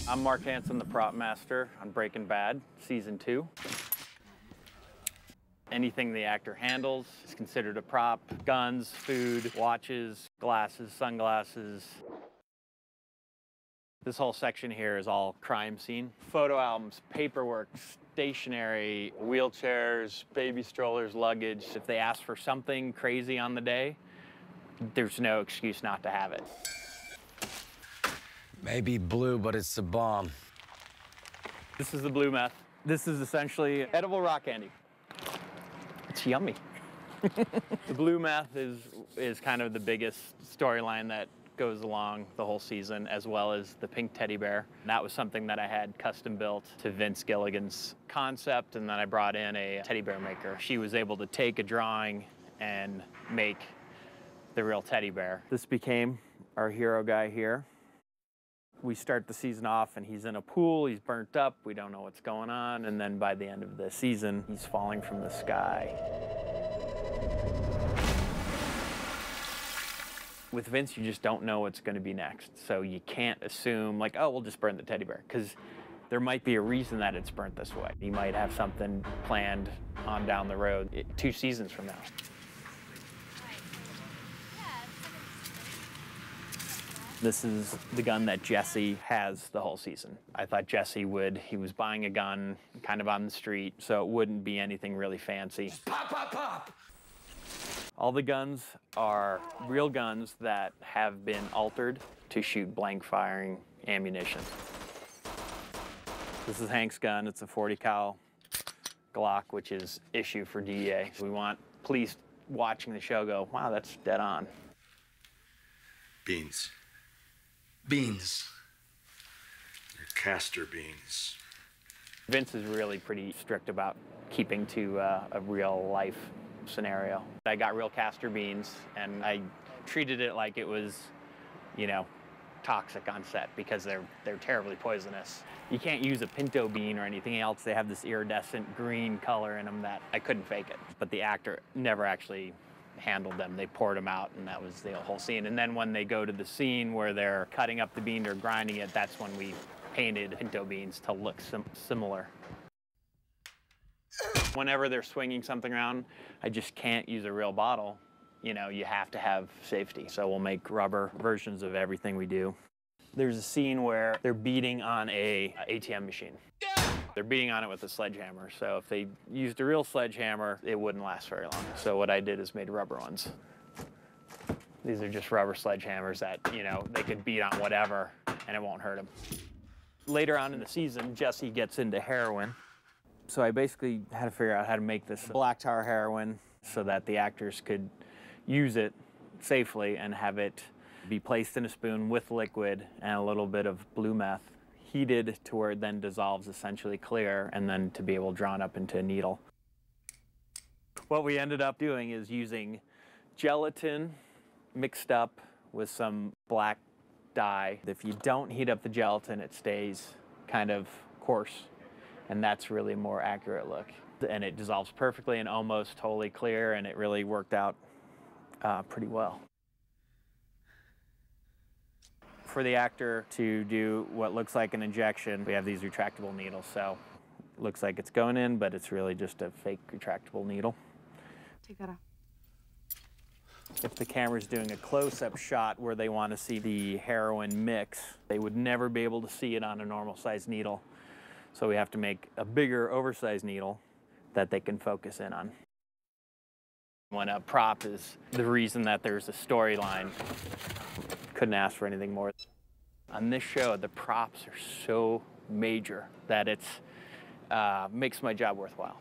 I'm Mark Hansen, the prop master on Breaking Bad, season 2. Anything the actor handles is considered a prop. Guns, food, watches, glasses, sunglasses. This whole section here is all crime scene. Photo albums, paperwork, stationery, wheelchairs, baby strollers, luggage. If they ask for something crazy on the day, there's no excuse not to have it. Maybe blue, but it's the bomb. This is the blue meth. This is essentially edible rock candy. It's yummy. The blue meth is kind of the biggest storyline that goes along the whole season, as well as the pink teddy bear. That was something that I had custom built to Vince Gilligan's concept, and then I brought in a teddy bear maker. She was able to take a drawing and make the real teddy bear. This became our hero guy here. We start the season off and he's in a pool, he's burnt up, we don't know what's going on, and then by the end of the season, he's falling from the sky. With Vince, you just don't know what's gonna be next. So you can't assume like, oh, we'll just burn the teddy bear, because there might be a reason that it's burnt this way. He might have something planned on down the road 2 seasons from now. This is the gun that Jesse has the whole season. I thought Jesse he was buying a gun kind of on the street, so it wouldn't be anything really fancy. Just pop, pop, pop! All the guns are real guns that have been altered to shoot blank firing ammunition. This is Hank's gun. It's a 40 cal Glock, which is issue for DEA. We want police watching the show go, wow, that's dead on. Beans. Beans. They're castor beans. Vince is really pretty strict about keeping to a real life scenario. I got real castor beans and I treated it like it was, you know, toxic on set because they're terribly poisonous. You can't use a pinto bean or anything else. They have this iridescent green color in them that I couldn't fake it. But the actor never actually handled them. They poured them out and that was the whole scene. And then when they go to the scene where they're cutting up the bean or grinding it, that's when we painted pinto beans to look similar. Whenever they're swinging something around, I just can't use a real bottle. You know, you have to have safety. So we'll make rubber versions of everything we do. There's a scene where they're beating on a ATM machine. They're beating on it with a sledgehammer. So if they used a real sledgehammer, it wouldn't last very long. So what I did is made rubber ones. These are just rubber sledgehammers that, you know, they could beat on whatever and it won't hurt them. Later on in the season, Jesse gets into heroin. So I basically had to figure out how to make this black tar heroin so that the actors could use it safely and have it be placed in a spoon with liquid and a little bit of blue meth, heated to where it then dissolves essentially clear, and then to be able drawn up into a needle. What we ended up doing is using gelatin mixed up with some black dye. If you don't heat up the gelatin, it stays kind of coarse, and that's really a more accurate look. And it dissolves perfectly and almost totally clear, and it really worked out pretty well. For the actor to do what looks like an injection, we have these retractable needles. So it looks like it's going in, but it's really just a fake retractable needle. Take that off. If the camera's doing a close-up shot where they want to see the heroin mix, they would never be able to see it on a normal-sized needle. So we have to make a bigger, oversized needle that they can focus in on. When a prop is the reason that there's a storyline, couldn't ask for anything more. On this show, the props are so major that it makes my job worthwhile.